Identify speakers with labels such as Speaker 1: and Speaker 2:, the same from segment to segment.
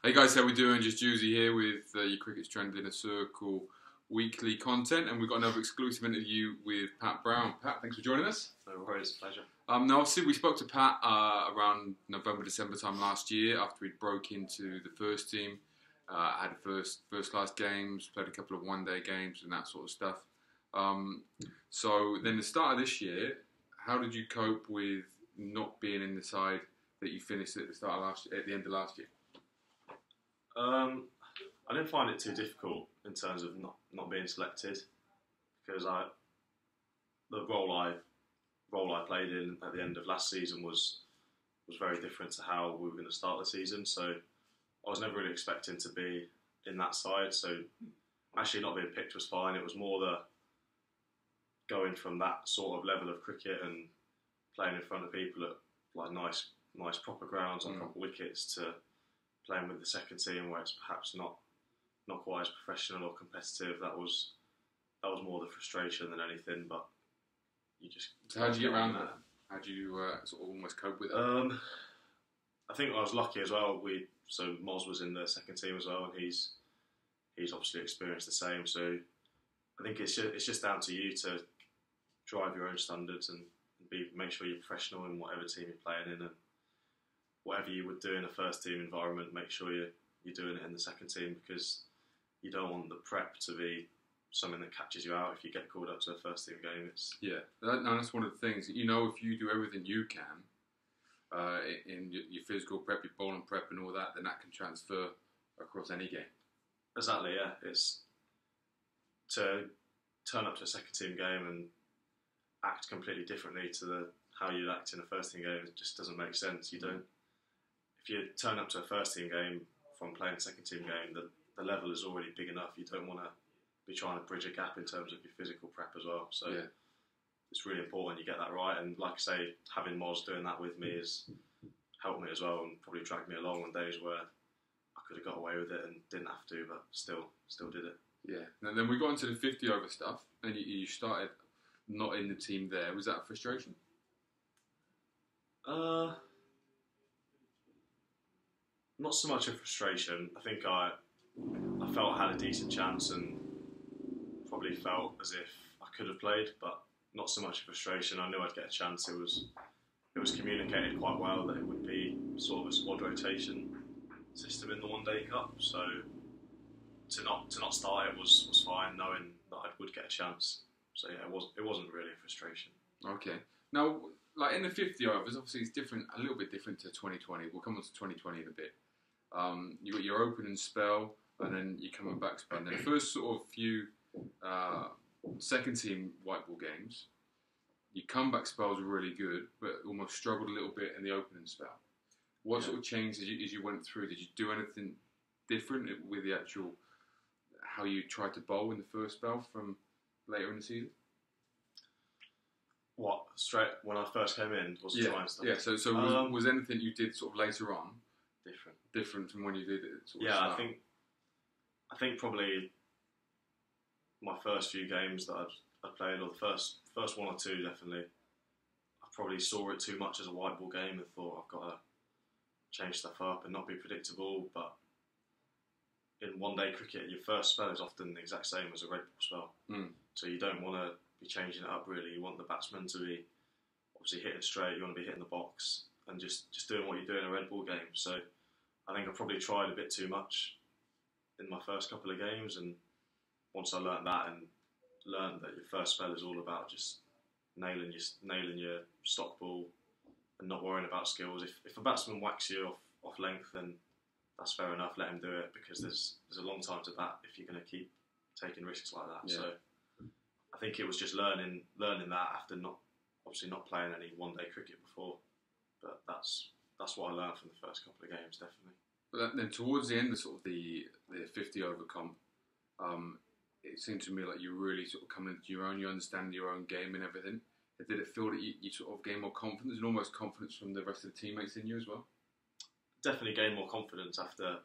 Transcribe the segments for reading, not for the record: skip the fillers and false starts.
Speaker 1: Hey guys, how we doing? Just Juicy here with your Cricket's Trend in a Circle weekly content, and we've got another exclusive interview with Pat Brown. Pat, thanks for joining us.
Speaker 2: No worries, pleasure.
Speaker 1: Now, obviously, we spoke to Pat around November, December time last year after he broke into the first team, had first class games, played a couple of one-day games and that sort of stuff. So then the start of this year, how did you cope with not being in the side that you finished at the end of last year?
Speaker 2: I didn't find it too difficult in terms of not being selected, because the role I played in at the end of last season was very different to how we were going to start the season. So I was never really expecting to be in that side. So actually not being picked was fine. It was more the going from that sort of level of cricket and playing in front of people at like nice proper grounds on proper wickets to playing with the second team where it's perhaps not quite as professional or competitive. That was more the frustration than anything. But you just.
Speaker 1: So how did you get around that? How did you sort of almost cope with it?
Speaker 2: I think I was lucky as well. So Moz was in the second team as well, and he's obviously experienced the same. So I think it's just down to you to drive your own standards and make sure you're professional in whatever team you're playing in, and whatever you would do in a first team environment, make sure you're doing it in the second team, because you don't want the prep to be something that catches you out if you get called up to a first team game.
Speaker 1: That's one of the things. If you do everything you can in your physical prep, your bowling prep and all that, then that can transfer across any game.
Speaker 2: Exactly, yeah. It's to turn up to a second team game and act completely differently to how you'd act in a first team game. It just doesn't make sense. You don't. If you turn up to a first team game from playing a second team game, the level is already big enough. You don't want to be trying to bridge a gap in terms of your physical prep as well. So it's really important you get that right. And like I say, having Moz doing that with me has helped me as well, and probably dragged me along on days where I could have got away with it and didn't have to, but still did it.
Speaker 1: Yeah. And then we got into the 50 over stuff, and you started not in the team there. Was that a frustration?
Speaker 2: Not so much a frustration. I think I felt I had a decent chance and probably felt as if I could have played, but not so much a frustration. I knew I'd get a chance. It was communicated quite well that it would be sort of a squad rotation system in the One Day Cup. So to not start it was fine, knowing that I would get a chance. So yeah, it wasn't really a frustration.
Speaker 1: Okay. Now, like in the 50 overs, obviously it's different, a little bit different to 2020. We'll come on to 2020 in a bit. You got your opening spell, and then you come on back spell. And then the first sort of few second team white ball games, your comeback spells were really good, but almost struggled a little bit in the opening spell. What sort of changed as you went through? Did you do anything different with the actual how you tried to bowl in the first spell from later in the season?
Speaker 2: What, straight when I first came in, was trying stuff?
Speaker 1: Yeah, so was anything you did sort of later on different from when you did it? Sort of start?
Speaker 2: I think probably my first few games that I played, or the first one or two definitely, I probably saw it too much as a white ball game and thought I've got to change stuff up and not be predictable. But in one day cricket, your first spell is often the exact same as a red ball spell. So you don't want to be changing it up really. You want the batsman to be obviously hitting straight, you want to be hitting the box and just doing what you do in a red ball game. So I think I probably tried a bit too much in my first couple of games, and once I learned that and learned that your first spell is all about just nailing your stock ball and not worrying about skills. If a batsman whacks you off length, then that's fair enough, let him do it, because there's a long time to bat if you're going to keep taking risks like that. So I think it was just learning that after not playing any one day cricket before. But that's what I learned from the first couple of games, definitely.
Speaker 1: But then towards the end of sort of the 50 over comp, it seemed to me like you really sort of coming into your own, you understand your own game and everything. Did it feel that you sort of gained more confidence and almost confidence from the rest of the teammates in you as well?
Speaker 2: Definitely gained more confidence after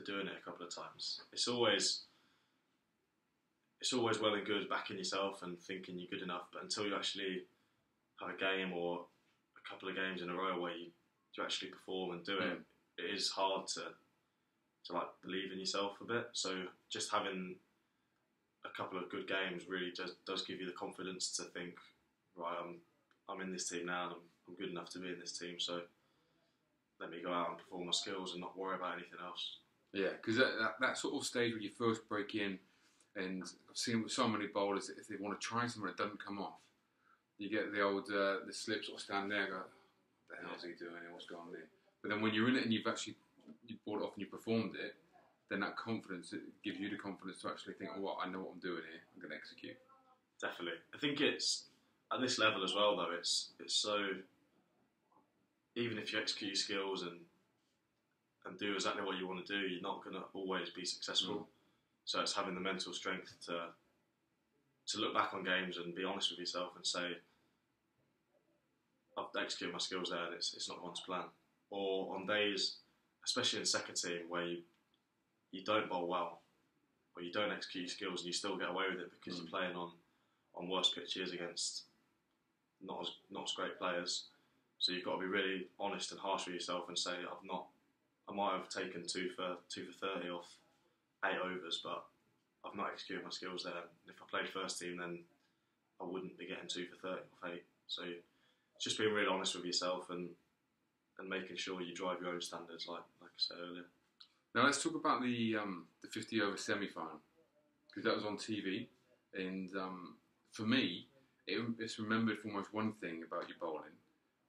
Speaker 2: doing it a couple of times. It's always well and good backing yourself and thinking you're good enough, but until you actually have a game or a couple of games in a row where you actually perform and do it, it is hard to like believe in yourself a bit. So just having a couple of good games really does give you the confidence to think, right, I'm in this team now and I'm good enough to be in this team. So let me go out and perform my skills and not worry about anything else.
Speaker 1: Yeah, because that sort of stage where you first break in, and I've seen with so many bowlers, if they want to try something that doesn't come off, you get the old the slip sort of stand there and go, what the hell's he doing here, what's going on there? But then when you're in it and you brought it off and you performed it, then that confidence, it gives you the confidence to actually think, oh, what, I know what I'm doing here, I'm going to execute.
Speaker 2: Definitely. I think it's, at this level as well though, it's so, even if you execute your skills and do exactly what you want to do, you're not going to always be successful. So it's having the mental strength to look back on games and be honest with yourself and say, I've executed my skills there and it's not gone to plan. Or on days, especially in the second team, where you don't bowl well, or you don't execute your skills and you still get away with it because you're playing on worse pitches against not as great players. So you've got to be really honest and harsh with yourself and say, I might have taken 2 for 30 off 8 overs, but I've not executed my skills there. And if I played first team, then I wouldn't be getting 2 for 30 off 8. So it's just being really honest with yourself and making sure you drive your own standards, like I said earlier.
Speaker 1: Now let's talk about the 50 over semi-final, because that was on TV, and for me, it's remembered for almost one thing about your bowling,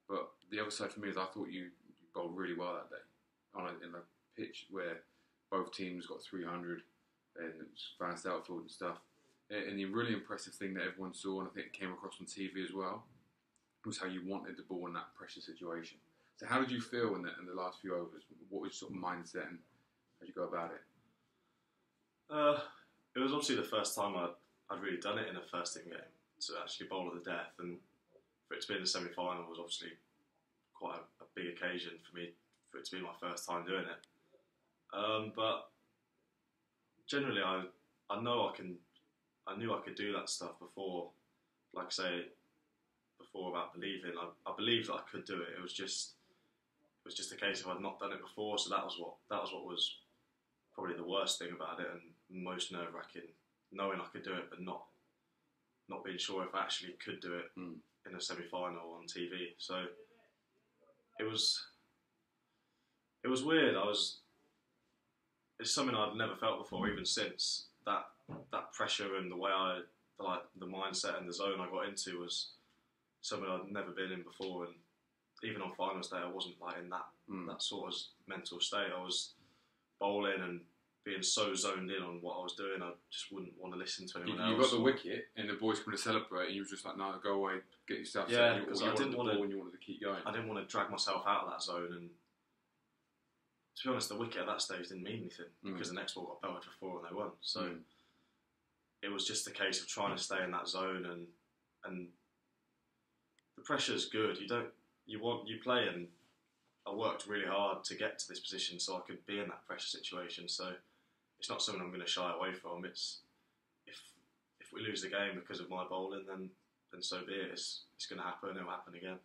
Speaker 1: but the other side for me is I thought you bowled really well that day in a pitch where both teams got 300 and it was fast outfield and stuff. And the really impressive thing that everyone saw, and I think it came across on TV as well, was how you wanted the ball in that pressure situation. So how did you feel in the last few overs? What was your sort of mindset and how did you go about it?
Speaker 2: It was obviously the first time I'd really done it in a first team game, to actually bowl at the death, and for it to be in the semi-final was obviously quite a big occasion for me, for it to be my first time doing it. But generally, I knew I could do that stuff before. Like I say before about believing, I believed that I could do it. It was just a case of I'd not done it before, so that was what was probably the worst thing about it, and most nerve-wracking, knowing I could do it but not being sure if I actually could do it in a semi-final on TV. So it was weird. It's something I'd never felt before, even since that pressure and the way the mindset and the zone I got into was something I'd never been in before. And even on finals day, I wasn't like in that sort of mental state. I was bowling and being so zoned in on what I was doing, I just wouldn't want to listen to anyone else.
Speaker 1: You got the wicket, and the boys coming to celebrate, and you were just like, "No, go away, get yourself set."
Speaker 2: Yeah, because I didn't want to.
Speaker 1: When you wanted to keep going,
Speaker 2: I didn't want to drag myself out of that zone. And to be honest, the wicket at that stage didn't mean anything because the next ball got belted for 4 and they won. So it was just a case of trying to stay in that zone, and the pressure's good. You play, and I worked really hard to get to this position so I could be in that pressure situation. So it's not something I'm going to shy away from. It's if we lose the game because of my bowling, then so be it. It's going to happen. It'll happen again.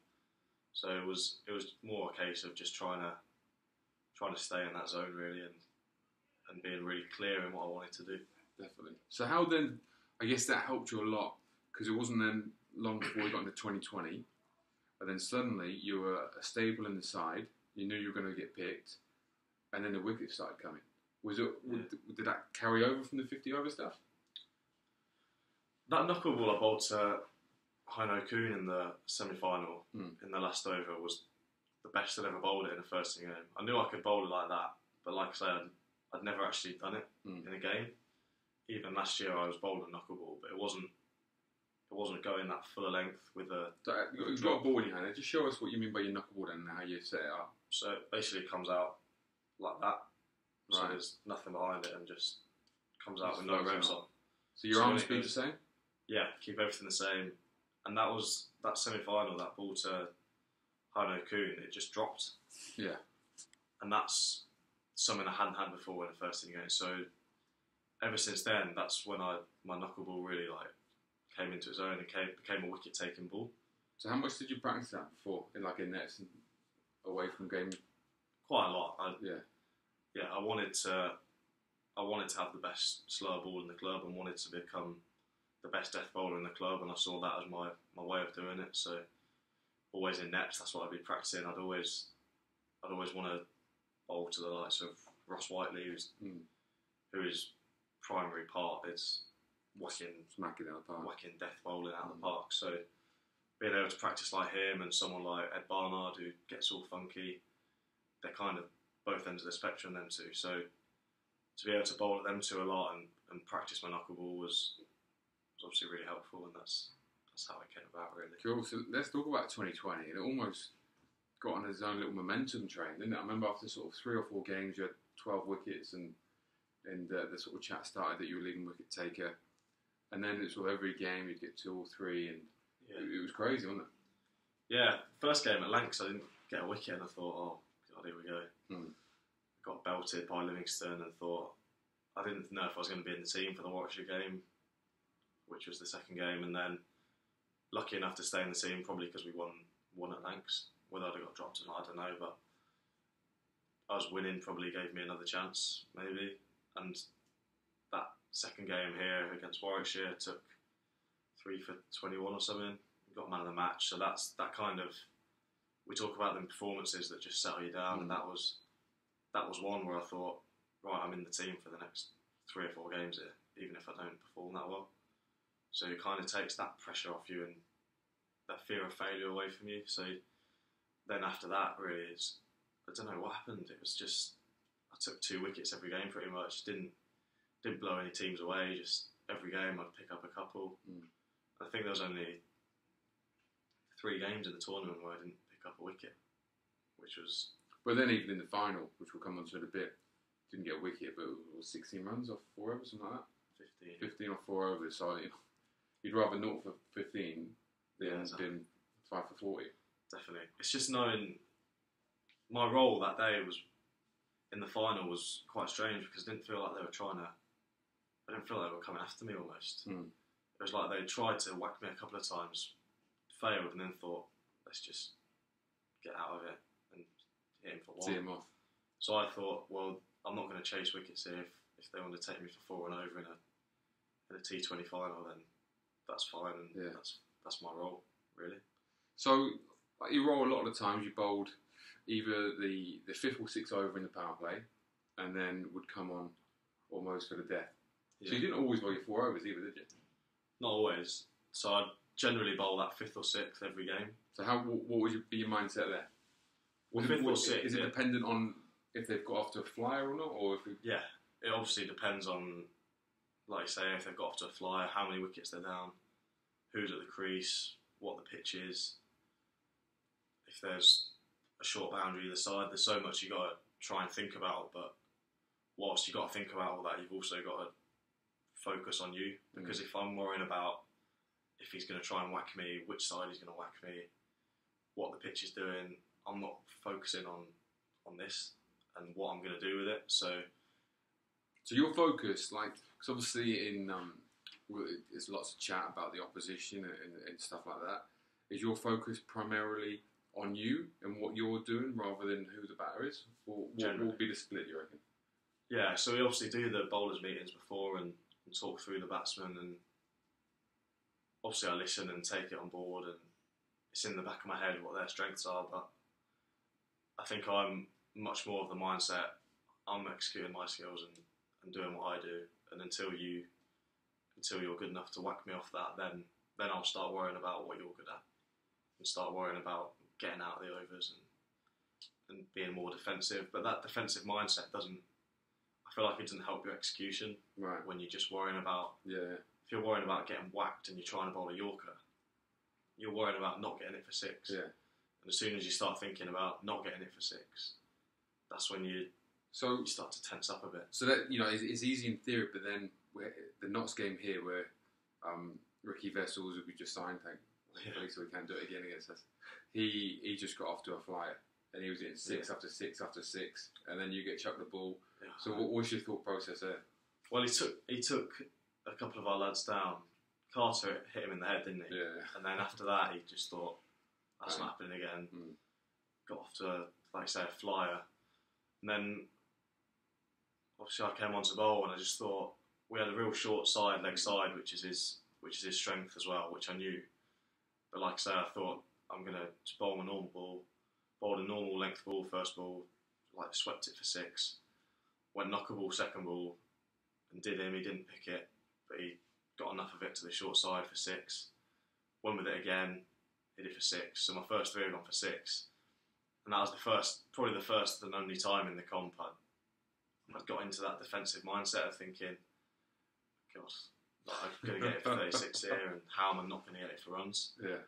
Speaker 2: So it was more a case of just trying to stay in that zone really, and being really clear in what I wanted to do.
Speaker 1: Definitely. So how then? I guess that helped you a lot, because it wasn't then long before you got into 2020, and then suddenly you were a staple in the side. You knew you were going to get picked, and then the wickets started coming. Did that carry over from the 50 over stuff?
Speaker 2: That knuckleball I bowled to Heino Kuhn in the semi-final in the last over was the best I'd ever bowled it in a first team game. I knew I could bowl it like that, but like I said, I'd never actually done it in a game. Even last year I was bowling a knuckleball, but it wasn't going that full length with a...
Speaker 1: You've got a ball in your hand. Just show us what you mean by your knuckleball and how you set it up.
Speaker 2: So it basically comes out like that.
Speaker 1: Right.
Speaker 2: So there's nothing behind it and just comes out with no revs on.
Speaker 1: So your arm speed the same?
Speaker 2: Yeah, keep everything the same. And that semi-final, that ball to Heino Kuhn, it just dropped.
Speaker 1: Yeah.
Speaker 2: And that's something I hadn't had before in a first team game. So ever since then, that's when my knuckleball really came into its own and became a wicket taking ball.
Speaker 1: So how much did you practice that before in nets and away from games?
Speaker 2: Quite a lot. yeah, I wanted to have the best slower ball in the club and wanted to become the best death bowler in the club, and I saw that as my way of doing it. So always in nets, that's what I'd be practicing. I'd always want to bowl to the likes of Ross Whiteley, whose primary part is
Speaker 1: smacking out the park,
Speaker 2: whacking death bowling out of the park. So being able to practice like him and someone like Ed Barnard who gets all funky, they're kind of both ends of the spectrum, them two. So to be able to bowl at them two a lot and practice my knuckleball was obviously really helpful, and that's how it came about, really.
Speaker 1: Cool. So let's talk about 2020. It almost got on its own little momentum train, didn't it? I remember after sort of 3 or 4 games, you had 12 wickets, and the sort of chat started that you were leading wicket taker, and then it's sort of every game you'd get 2 or 3, and it was crazy, wasn't it?
Speaker 2: Yeah, first game at Lancs, I didn't get a wicket, and I thought, oh God, here we go. Got belted by Livingston, and thought I didn't know if I was going to be in the team for the Warwickshire game, which was the second game, and then lucky enough to stay in the team, probably because we won at Lancs. Whether I'd have got dropped or not, I don't know, but us winning probably gave me another chance, maybe. And that second game here against Warwickshire took 3 for 21 or something. We got man of the match, so that kind of, we talk about them performances that just settle you down, and that was one where I thought, right, I'm in the team for the next 3 or 4 games here, even if I don't perform that well. So it kind of takes that pressure off you and that fear of failure away from you. So then after that, really, I don't know what happened. It was just, I took 2 wickets every game pretty much. Didn't blow any teams away. Just every game I'd pick up a couple. I think there was only 3 games in the tournament where I didn't pick up a wicket, which was.
Speaker 1: But then even in the final, which we'll come on to in a bit, didn't get a wicket, but it was 16 runs off 4 overs, something like that. 15 off 4 overs. So you'd rather 0 for 15 than 5 for 40.
Speaker 2: Definitely. It's just knowing my role that day was in the final was quite strange, because I didn't feel like they were coming after me almost. It was like they tried to whack me a couple of times, failed, and then thought, let's just get out of it and hit him for 1.
Speaker 1: See him off.
Speaker 2: So I thought, well, I'm not going to chase wickets here. If they want to take me for 4 and over in a T20 final, then that's fine, and that's my role, really.
Speaker 1: So your role, a lot of the times you bowled either the 5th or 6th over in the power play, and then would come on almost for the death. Yeah. So you didn't always bowl your 4 overs either, did you? Not
Speaker 2: always. So I'd generally bowl that 5th or 6th every game.
Speaker 1: So what would your mindset there?
Speaker 2: Well, 5th or 6th.
Speaker 1: Is it dependent on if they've got off to a flyer or not, or if
Speaker 2: yeah, it obviously depends on, like I say, if they've got off to a flyer, how many wickets they're down, who's at the crease, what the pitch is. If there's a short boundary either side, there's so much you got to try and think about. But whilst you got to think about all that, you've also got to focus on you. Because if I'm worrying about if he's going to try and whack me, which side he's going to whack me, what the pitch is doing, I'm not focusing on this and what I'm going to do with it. So
Speaker 1: your focus, because obviously there's lots of chat about the opposition and stuff like that. Is your focus primarily on you and what you're doing rather than who the batter is? Or what will be the split, you reckon?
Speaker 2: Yeah, so we obviously do the bowlers meetings before and talk through the batsmen, and obviously I listen and take it on board, and it's in the back of my head what their strengths are, but I think I'm much more of the mindset, I'm executing my skills and doing what I do, and until you're good enough to whack me off that, then I'll start worrying about what you're good at and start worrying about getting out of the overs and being more defensive. But that defensive mindset I feel like it doesn't help your execution.
Speaker 1: Right.
Speaker 2: When you're just worrying about,
Speaker 1: if
Speaker 2: you're worrying about getting whacked and you're trying to bowl a Yorker, you're worrying about not getting it for 6.
Speaker 1: Yeah.
Speaker 2: And as soon as you start thinking about not getting it for 6, that's when you start to tense up a bit.
Speaker 1: So that, it's easy in theory, but then the Notts game here where Ricky Vessels, who we just signed, so we can't do it again against us, he just got off to a flyer and he was hitting 6 after 6 after 6, and then you get chucked the ball. Yeah. So what's your thought process there?
Speaker 2: Well, he took a couple of our lads down. Carter hit him in the head, didn't he?
Speaker 1: Yeah.
Speaker 2: And then after that, he just thought, that's not happening again. Got off to, like I say, a flyer. And then obviously I came onto bowl and I just thought we had a real short side, leg side, which is his strength as well, which I knew. But like I say, I thought I'm gonna just bowl my normal ball, bowled a normal length ball first ball, like swept it for 6, went knockable second ball, and did him. He didn't pick it, but he got enough of it to the short side for 6. Went with it again, hit it for 6. So my first 3 had gone for 6, and that was probably the first and only time in the comp I'd got into that defensive mindset of thinking, God, like, I'm going to get it for 36 here, and how am I not going to get it for runs?
Speaker 1: Yeah.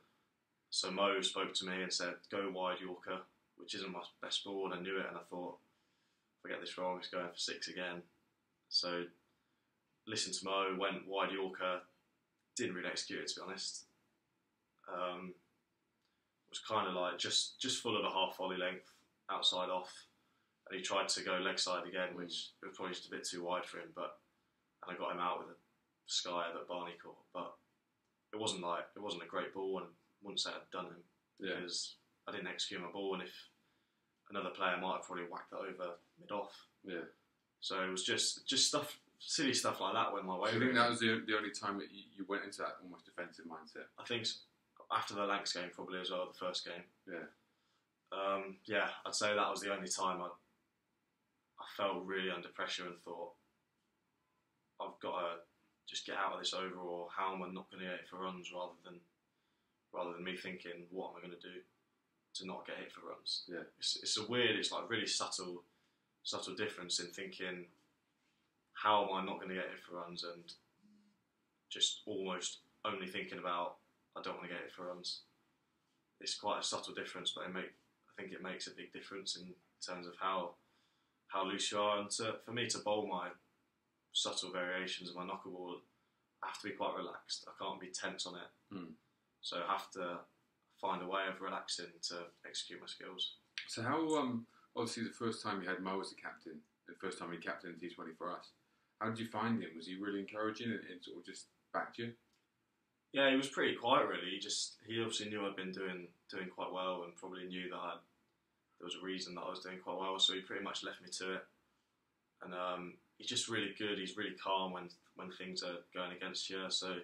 Speaker 2: So Mo spoke to me and said, go wide Yorker, which isn't my best ball, and I knew it, and I thought, if I get this wrong, it's going for 6 again. So listened to Mo, went wide Yorker, didn't really execute it, to be honest. Was kind of like just full of a half volley length, outside off, and he tried to go leg side again, which was probably just a bit too wide for him, and I got him out with a sky that Barney caught, but it wasn't a great ball, and I wouldn't say I'd done him because I didn't execute my ball, and if another player might have probably whacked that over mid off. Yeah. So it was just stuff, silly stuff like that went my way.
Speaker 1: Do you think that was the only time that you went into that almost defensive mindset?
Speaker 2: I think after the Lancs game probably as well, the first game.
Speaker 1: Yeah.
Speaker 2: Yeah, I'd say that was the only time I felt really under pressure and thought, I've got to just get out of this over, or how am I not going to get it for runs, rather than me thinking, what am I going to do to not get hit for runs?
Speaker 1: Yeah.
Speaker 2: It's like really subtle difference in thinking, how am I not going to get hit for runs, and just almost only thinking about, I don't want to get hit for runs. It's quite a subtle difference, but I think it makes a big difference in terms of how loose you are. And for me to bowl my subtle variations of my knockable, I have to be quite relaxed. I can't be tense on it. So I have to find a way of relaxing to execute my skills.
Speaker 1: So how, obviously the first time you had Mo as the captain, the first time he captained T20 for us, how did you find him? Was he really encouraging and sort of just backed you?
Speaker 2: Yeah, he was pretty quiet really. He obviously knew I'd been doing quite well, and probably knew that there was a reason that I was doing quite well, so he pretty much left me to it. And he's just really good. He's really calm when things are going against you. So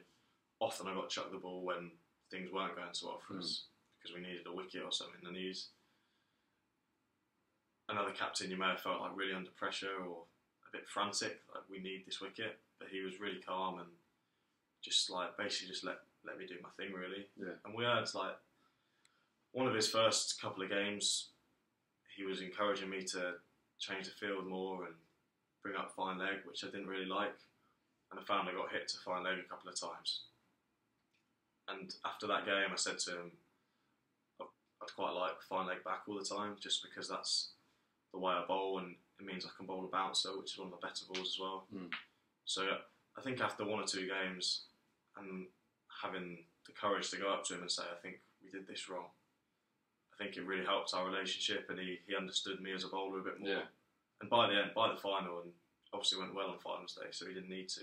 Speaker 2: often I got chucked the ball when things weren't going so well for us because we needed a wicket or something. And he's another captain you may have felt like really under pressure or a bit frantic, like we need this wicket. But he was really calm and just like basically just let me do my thing really.
Speaker 1: Yeah.
Speaker 2: And we had like one of his first couple of games, he was encouraging me to change the field more and bring up fine leg, which I didn't really like. And I found I got hit to fine leg a couple of times. And after that game, I said to him, I'd quite like fine leg back all the time, just because that's the way I bowl, and it means I can bowl a bouncer, which is one of the better balls as well. So I think after 1 or 2 games, and having the courage to go up to him and say, I think we did this wrong, I think it really helped our relationship, and he understood me as a bowler a bit more.
Speaker 1: Yeah.
Speaker 2: And by the final, and obviously went well on finals day, so he didn't need to.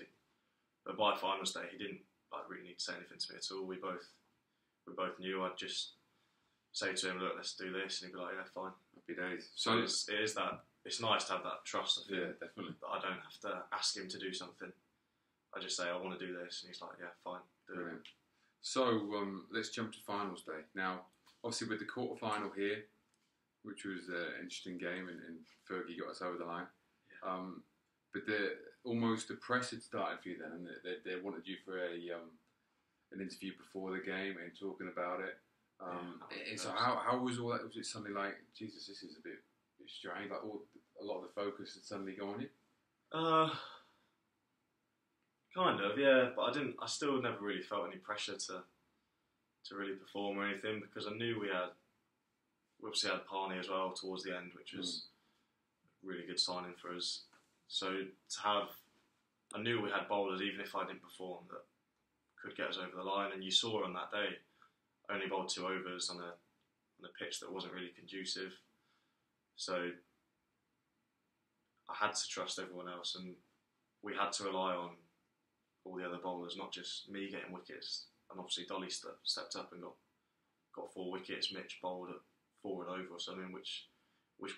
Speaker 2: But by finals day, he didn't really need to say anything to me at all. We both knew. I'd just say to him, look, let's do this, and he'd be like, yeah, fine.
Speaker 1: Happy days.
Speaker 2: So it's nice to have that trust. I think,
Speaker 1: yeah, definitely.
Speaker 2: That I don't have to ask him to do something. I just say, I want to do this, and he's like, yeah, fine, do it.
Speaker 1: So let's jump to finals day. Now, obviously with the quarter final here, which was an interesting game, and Fergie got us over the line. Yeah. But almost the press had started for you then, and they wanted you for an interview before the game and talking about it. So how was all that? Was it something like, Jesus, this is a bit strange? Like a lot of the focus had suddenly gone on you?
Speaker 2: Kind of, yeah. But I still never really felt any pressure to really perform or anything, because I knew we obviously had Parney as well towards the end, which was a really good signing for us. So I knew we had bowlers, even if I didn't perform, that could get us over the line. And you saw on that day, I only bowled 2 overs on a pitch that wasn't really conducive. So I had to trust everyone else, and we had to rely on all the other bowlers, not just me getting wickets. And obviously Dolly stepped up and got 4 wickets. Mitch bowled at 4 and over or something, which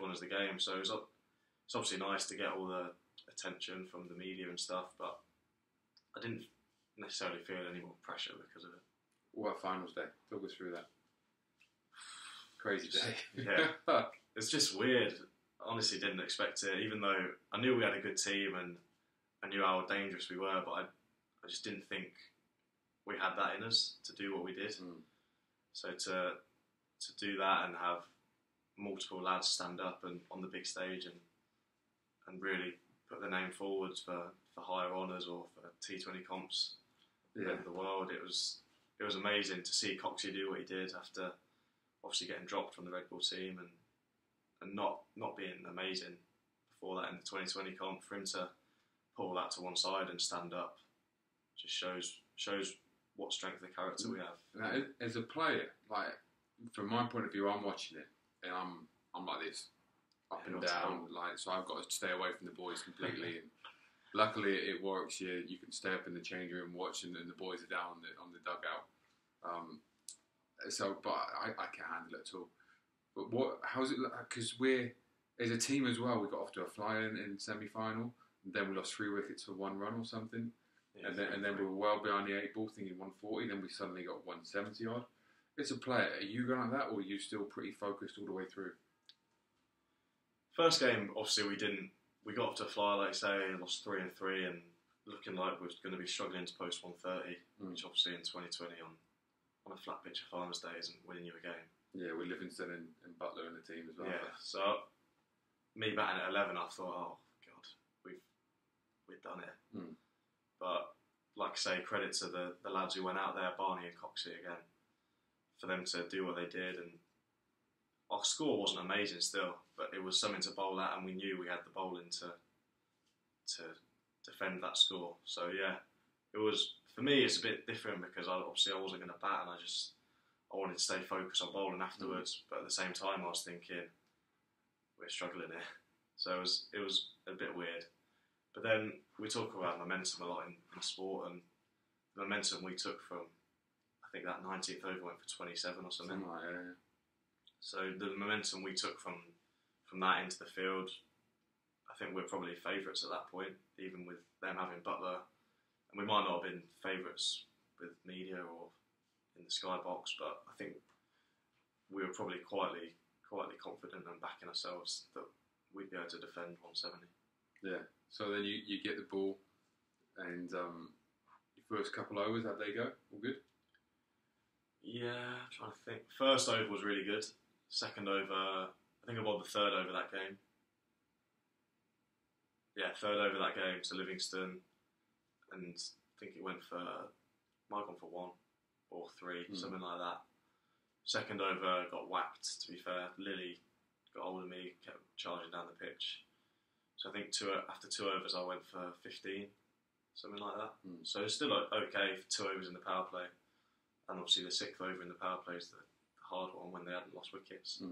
Speaker 2: won us the game. So it's obviously nice to get all the attention from the media and stuff, but I didn't necessarily feel any more pressure because of it.
Speaker 1: What about finals day? Talk us through that. Crazy day.
Speaker 2: Yeah. It's just weird. I honestly didn't expect it, even though I knew we had a good team and I knew how dangerous we were, but I just didn't think we had that in us to do what we did. So to do that and have multiple lads stand up and on the big stage and really put their name forwards for higher honours or for T20 comps around the world, it was amazing to see Coxie do what he did after obviously getting dropped from the Red Bull team and not being amazing before that in the 2020 comp. For him to pull that to one side and stand up just shows what strength of character we have.
Speaker 1: Now, as a player, like from my point of view, I'm watching it and I'm like this, up and down, like, so I've got to stay away from the boys completely. And luckily at Warwickshire, you can stay up in the change room watching, and the boys are down on the dugout. But I can't handle it at all. But how's it? Because we're as a team as well, we got off to a flyer in semi-final, and then we lost 3 wickets for 1 run or something, and then we were well behind the 8 ball, thinking 140. Then we suddenly got 170 odd. As a player, are you going like that, or are you still pretty focused all the way through?
Speaker 2: First game, obviously we got off to a flyer, like I say, and lost 3 and 3, and looking like we were going to be struggling to post 130, which obviously in 2020 on a flat pitch of finals day isn't winning you a game. Yeah,
Speaker 1: with Livingston and Butler in the team as well.
Speaker 2: Yeah, so me batting at 11, I thought, oh God, we've done it. But like I say, credit to the lads who went out there, Barney and Coxie again, for them to do what they did. And our score wasn't amazing still, but it was something to bowl at, and we knew we had the bowling to defend that score. So yeah, it was, for me, it's a bit different because I wasn't going to bat, and I wanted to stay focused on bowling afterwards. But at the same time, I was thinking, we're struggling here. So it was a bit weird. But then we talk about momentum a lot in sport, and the momentum we took from, I think that 19th over went for 27 or something.
Speaker 1: Yeah.
Speaker 2: So the momentum we took from that into the field, I think we're probably favourites at that point, even with them having Butler. And we might not have been favourites with media or in the skybox, but I think we were probably quietly confident and backing ourselves that we'd be able to defend 170.
Speaker 1: Yeah. So then you get the ball, and your first couple overs, how'd they go? All good?
Speaker 2: Yeah, I'm trying to think. First over was really good. Second over, I think I bowled the third over that game. Yeah, third over that game to Livingston, and I think it went for, might have gone for 1 or 3, something like that. Second over got whacked, to be fair. Lily got hold of me, kept charging down the pitch. So I think after 2 overs I went for 15, something like that. So it's still okay for 2 overs in the power play. And obviously the 6th over in the power play is the hard one when they hadn't lost wickets.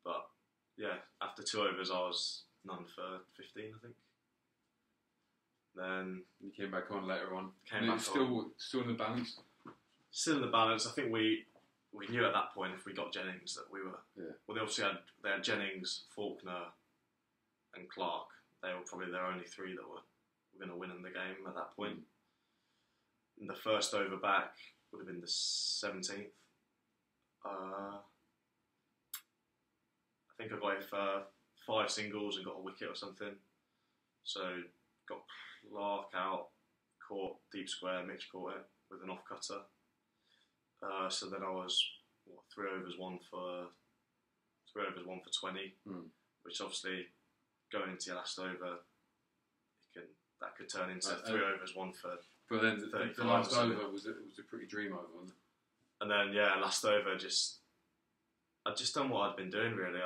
Speaker 2: But yeah, after 2 overs I was none for 15, I think. Then
Speaker 1: you came back on later on. Still in the balance?
Speaker 2: Still in the balance. I think we knew at that point if we got Jennings that we were... Yeah. Well, they obviously had Jennings, Faulkner and Clark. They were probably their only 3 that were going to win in the game at that point. And the first over back would have been the 17th. I think I got it for 5 singles and got a wicket or something. So got Clark out, caught deep square, Mitch caught it with an off cutter. So then I was 3 overs, 1 for 20, which obviously going into your last over, that could turn into 3 overs, 1 for.
Speaker 1: But then the last over was a pretty dream over, wasn't it?
Speaker 2: And then last over, I'd just done what I'd been doing really.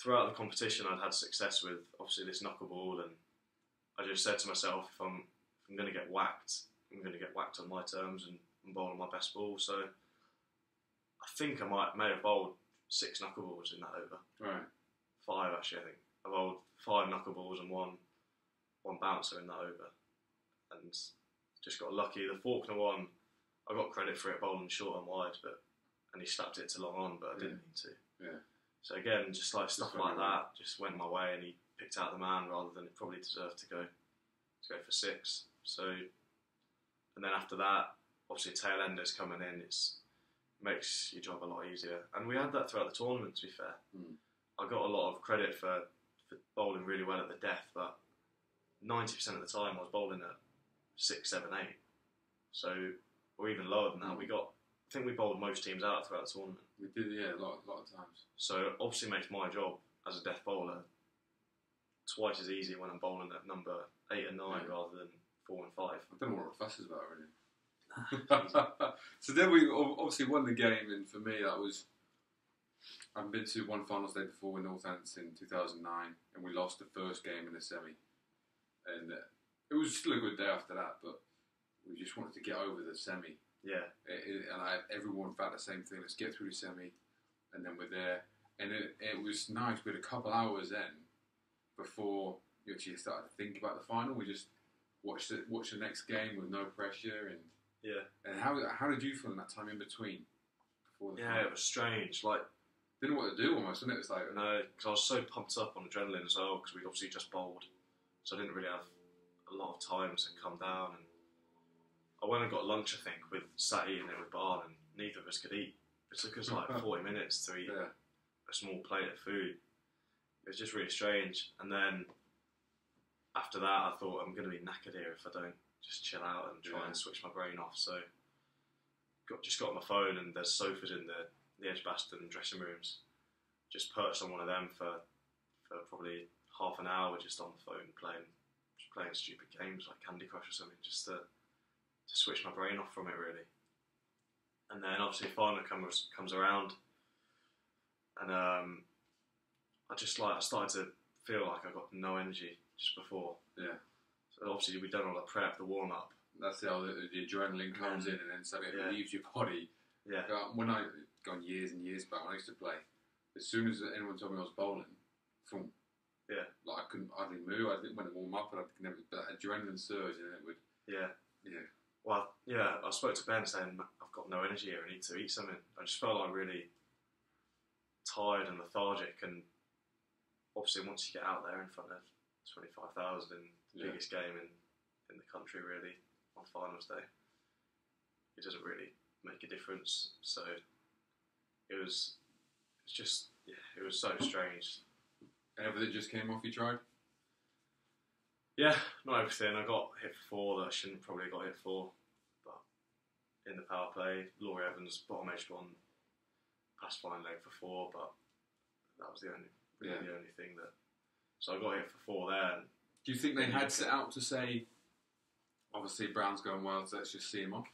Speaker 2: Throughout the competition, I'd had success with obviously this knuckleball, and I just said to myself, if I'm going to get whacked, I'm going to get whacked on my terms and bowl on my best ball. So I think I may have bowled 6 knuckleballs in that over.
Speaker 1: Right.
Speaker 2: 5 actually, I think. I bowled 5 knuckleballs and one bouncer in that over, and just got lucky. The Faulkner one, I got credit for it bowling short and wide, and he slapped it to long on, but I didn't mean to.
Speaker 1: Yeah.
Speaker 2: So again, just like stuff like that, just went my way, and he picked out the man rather than it probably deserved to go for 6. So, and then after that, obviously tail enders coming in, makes your job a lot easier. And we had that throughout the tournament, to be fair. I got a lot of credit for bowling really well at the death, but 90% of the time I was bowling at 6, 7, 8. So, or even lower than that. I think we bowled most teams out throughout the tournament.
Speaker 1: We did, yeah, a lot of times.
Speaker 2: So obviously makes my job as a death bowler twice as easy when I'm bowling at number 8 and 9 rather than 4 and 5.
Speaker 1: I don't know what the fuss is about, really. So then we obviously won the game, and for me that was, I've been to one finals day before with Northampton in 2009, and we lost the first game in the semi, and it was still a good day after that, but we just wanted to get over the semi.
Speaker 2: Yeah.
Speaker 1: And everyone felt the same thing. Let's get through the semi, and then we're there. And it was nice. We had a couple hours in before you actually started to think about the final. We just watched the next game with no pressure. And
Speaker 2: yeah.
Speaker 1: And how did you feel in that time in between? Before the final?
Speaker 2: It was strange. Like,
Speaker 1: didn't know what to do almost, wasn't it? It was like,
Speaker 2: no, because I was so pumped up on adrenaline as well, because we'd obviously just bowled, so I didn't really have a lot of time to come down. And I went and got lunch, I think, with sat eating it with Barn, and neither of us could eat. It took us like 40 minutes to eat a small plate of food. It was just really strange. And then after that, I thought, I'm going to be knackered here if I don't just chill out and try and switch my brain off. So just got my phone, and there's sofas in the Edgbaston dressing rooms. Just perched on one of them for probably half an hour, just on the phone playing stupid games like Candy Crush or something, just to switch my brain off from it, really. And then obviously final comes around, and I started to feel like I got no energy just before.
Speaker 1: Yeah.
Speaker 2: So obviously we'd done all the prep, the warm up.
Speaker 1: That's how the adrenaline comes in, and then suddenly it leaves your body.
Speaker 2: Yeah.
Speaker 1: When I gone years and years back, when I used to play, as soon as anyone told me I was bowling, boom.
Speaker 2: Yeah.
Speaker 1: Like I couldn't hardly move. I didn't want to warm up, and that adrenaline surge, and it would.
Speaker 2: Yeah.
Speaker 1: Yeah.
Speaker 2: Well, yeah, I spoke to Ben saying, I've got no energy here, I need to eat something. I just felt like really tired and lethargic, and obviously once you get out there in front of 25,000 in the biggest game in the country, really, on finals day, it doesn't really make a difference. So it was so strange.
Speaker 1: Everything just came off, you tried?
Speaker 2: Yeah, not everything. I got hit for 4 that I shouldn't probably got hit for, but in the power play, Laurie Evans bottom edge one, passed fine leg for 4, but that was the only thing that. So I got hit for 4 there. And
Speaker 1: do you think they had set out to say, obviously Brown's going well, so let's just see him off?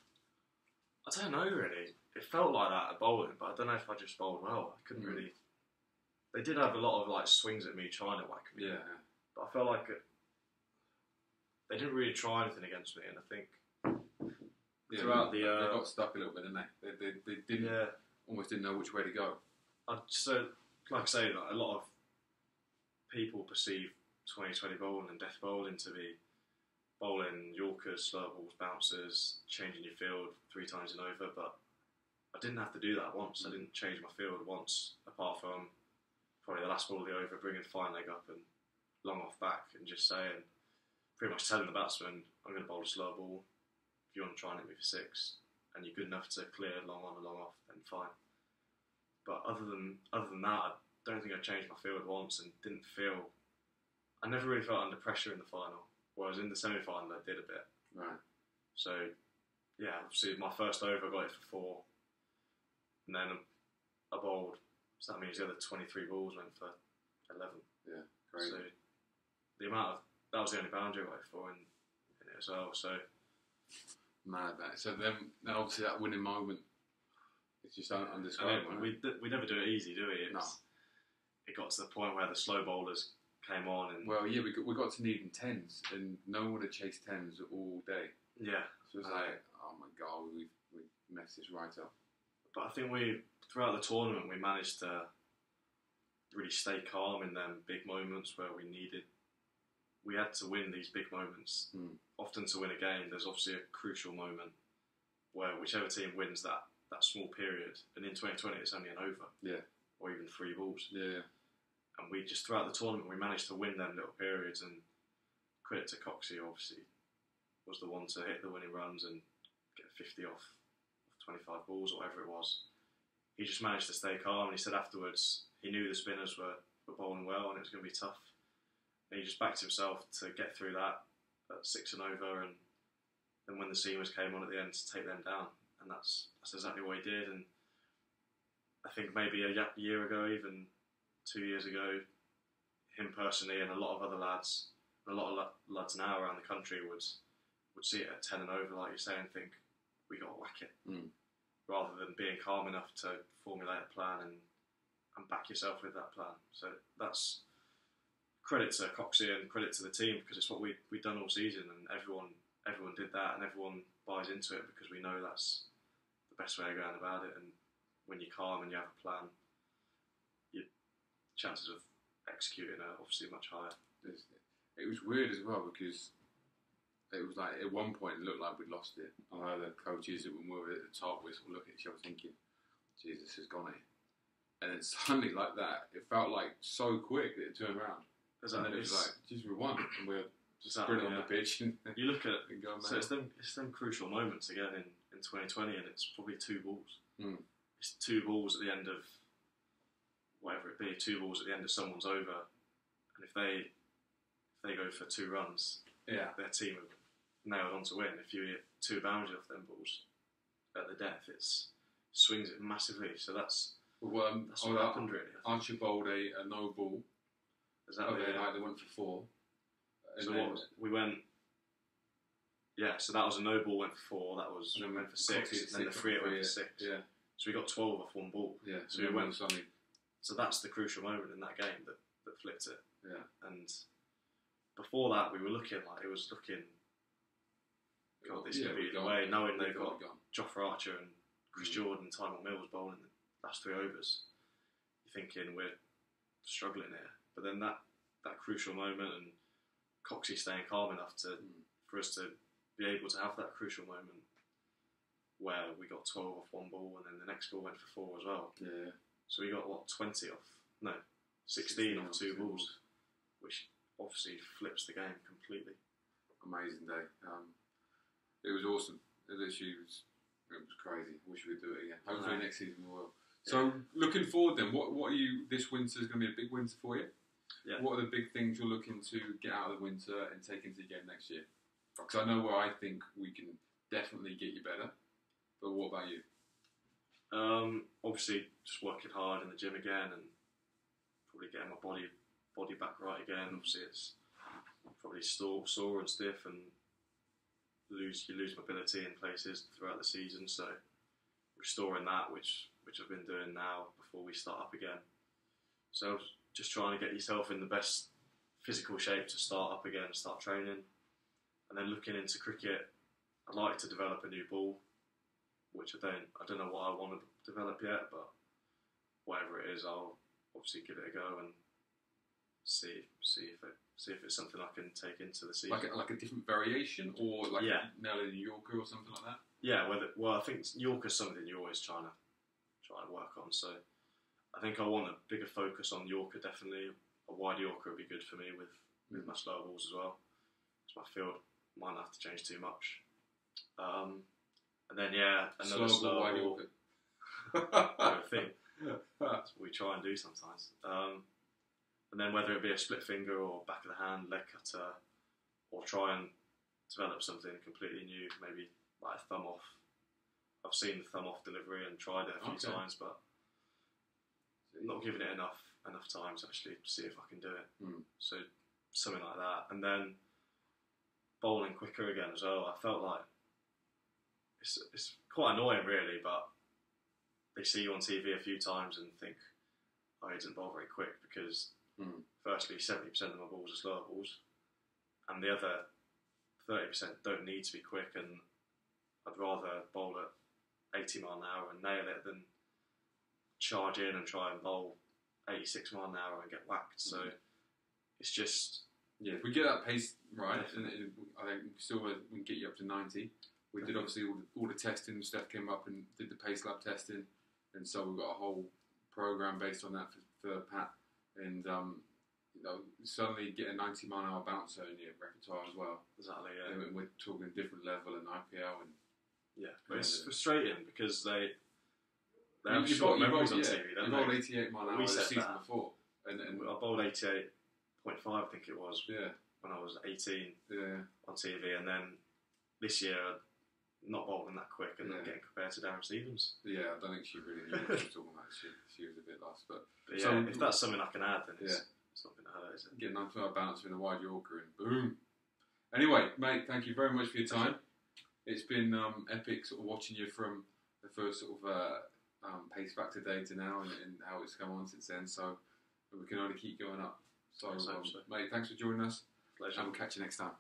Speaker 2: I don't know really. It felt like that at bowling, but I don't know if I just bowled well. I couldn't really. They did have a lot of like swings at me trying to whack me.
Speaker 1: Yeah.
Speaker 2: But I felt like they didn't really try anything against me, and I think throughout
Speaker 1: they got stuck a little bit, didn't they? They didn't almost didn't know which way to go.
Speaker 2: So, like I say, like, a lot of people perceive 2020 bowling and death bowling to be bowling Yorkers, slow balls, bouncers, changing your field 3 times and over, but I didn't have to do that once. I didn't change my field once, apart from probably the last ball of the over, bringing fine leg up and long off back, and just saying, pretty much telling the batsman, I'm going to bowl a slow ball. If you want to try and hit me for 6, and you're good enough to clear long on and long off, then fine. But other than that, I don't think I changed my field once, and didn't feel. I never really felt under pressure in the final, whereas in the semi-final I did a bit.
Speaker 1: Right.
Speaker 2: So, yeah, obviously my first over I got it for 4, and then I bowled. So that means the other 23 balls went for 11.
Speaker 1: Yeah, great.
Speaker 2: So the amount of that was the only boundary I got it for in it as well. So
Speaker 1: mad that. So then obviously that winning moment, it's just undescribable.
Speaker 2: We never do it easy, do we? It got to the point where the slow bowlers came on, and
Speaker 1: we got to needing 10s, and no one had chased 10s all day.
Speaker 2: Yeah.
Speaker 1: So it's like, oh my god, we messed this right up.
Speaker 2: But I think throughout the tournament, we managed to really stay calm in them big moments where we had to win these big moments. Often to win a game, there's obviously a crucial moment where whichever team wins that small period, and in 2020 it's only an over.
Speaker 1: Yeah.
Speaker 2: Or even 3 balls.
Speaker 1: Yeah.
Speaker 2: And we just, throughout the tournament, we managed to win them little periods, and credit to Coxey, obviously, was the one to hit the winning runs and get 50 off 25 balls or whatever it was. He just managed to stay calm, and he said afterwards he knew the spinners were bowling well and it was going to be tough. And he just backed himself to get through that at 6 and over, and then when the seamers came on at the end to take them down. And that's exactly what he did. And I think maybe a year ago, even 2 years ago, him personally and a lot of other lads, a lot of lads now around the country would see it at 10 and over, like you say, and think, we got to whack it. Rather than being calm enough to formulate a plan and back yourself with that plan. So that's credit to Coxey and credit to the team, because it's what we've done all season, and everyone did that, and everyone buys into it because we know that's the best way of going about it. And when you're calm and you have a plan, your chances of executing are obviously much higher.
Speaker 1: It was weird as well, because it was like at one point it looked like we'd lost it. I know the coaches that were at the top were sort of looking at each other thinking, Jesus has gone here. And then suddenly, like that, it felt like so quick that it turned around. And then it was like, geez, we won, and we're just sprinting on the pitch. And
Speaker 2: you look at it, so it's them crucial moments again in 2020, and it's probably 2 balls. It's 2 balls at the end of whatever it be, 2 balls at the end of someone's over, and if they go for 2 runs, their team have nailed on to win. If you hit 2 boundaries off them balls at the death, it swings it massively. So that's what happened really.
Speaker 1: Archie bowled a no ball.
Speaker 2: Exactly.
Speaker 1: They went for 4.
Speaker 2: So we went. Yeah, so that was a no ball, went for 4. That was we went for 6, and then the 3 it went for 6.
Speaker 1: Yeah.
Speaker 2: So we got 12 off 1 ball.
Speaker 1: Yeah.
Speaker 2: So we went suddenly. So that's the crucial moment in that game that flipped it.
Speaker 1: Yeah.
Speaker 2: And before that, we were looking like it was looking. God, this could be the way. Knowing they've got Jofra Archer and Chris Jordan, Tymon Mills bowling the last 3 overs, you're thinking we're struggling here. But then that crucial moment, and Coxey staying calm enough for us to be able to have that crucial moment where we got 12 off 1 ball, and then the next ball went for 4 as well.
Speaker 1: Yeah.
Speaker 2: So we got 20 off? No, 16 off 2 balls, which obviously flips the game completely.
Speaker 1: Amazing day. It was awesome. It was crazy. Wish we could do it again. Hopefully next season we will. So looking forward then, what are you? This winter is going to be a big winter for you.
Speaker 2: Yeah.
Speaker 1: What are the big things you're looking to get out of the winter and take into the game next year? Because I know where I think we can definitely get you better. But what about you?
Speaker 2: Obviously, just working hard in the gym again, and probably getting my body back right again. Obviously, it's probably sore and stiff, and you lose mobility in places throughout the season. So restoring that, which I've been doing now before we start up again. So just trying to get yourself in the best physical shape to start up again, start training, and then looking into cricket. I'd like to develop a new ball, which I don't know what I want to develop yet, but whatever it is, I'll obviously give it a go and see if it's something I can take into the season.
Speaker 1: Like a different variation, or like nailing a Yorker or something like that.
Speaker 2: Yeah, I think Yorker's something you're always trying to work on. So I think I want a bigger focus on Yorker. Definitely, a wide Yorker would be good for me with my slower balls as well. Because my field might not have to change too much. And then another slow wide Yorker. I think that's what we try and do sometimes. And then whether it be a split finger or back of the hand, leg cutter, or try and develop something completely new, maybe like a thumb off. I've seen the thumb off delivery and tried it a few times, but not giving it enough time to actually see if I can do it. So something like that, and then bowling quicker again as well. I felt like it's quite annoying really, but they see you on TV a few times and think, oh, he doesn't bowl very quick, because firstly 70% of my balls are slower balls, and the other 30% don't need to be quick, and I'd rather bowl at 80 mile an hour and nail it than charge in and try and bowl 86 mile an hour and get whacked. So it's just
Speaker 1: if we get that pace right, and I think we can get you up to 90. We did obviously all the testing. Steph came up and did the pace lab testing, and so we've got a whole program based on that for Pat. and suddenly get a 90-mile-an-hour bouncer in your repertoire as well.
Speaker 2: Exactly. Yeah.
Speaker 1: And we're talking different level and IPL and
Speaker 2: but it's frustrating because they have short memories on TV.
Speaker 1: You bowled 88 mile an hour the season before, and
Speaker 2: I bowled 88.5, I think it was.
Speaker 1: Yeah.
Speaker 2: When I was 18.
Speaker 1: Yeah.
Speaker 2: On TV, and then this year, not bowling that quick, and then getting compared to Darren Stevens.
Speaker 1: Yeah, I don't think she really knew what she was talking about. She was a bit lost, but
Speaker 2: yeah, so, if that's something I can add, then it's not going to hurt, is it?
Speaker 1: Get a 90-mile bouncer in a wide Yorker and boom. Anyway, mate, thank you very much for your time. It's been epic sort of watching you from the first sort of pace factor day to now and how it's come on since then. So we can only keep going up. So, mate, thanks for joining us.
Speaker 2: Pleasure.
Speaker 1: And we'll catch you next time.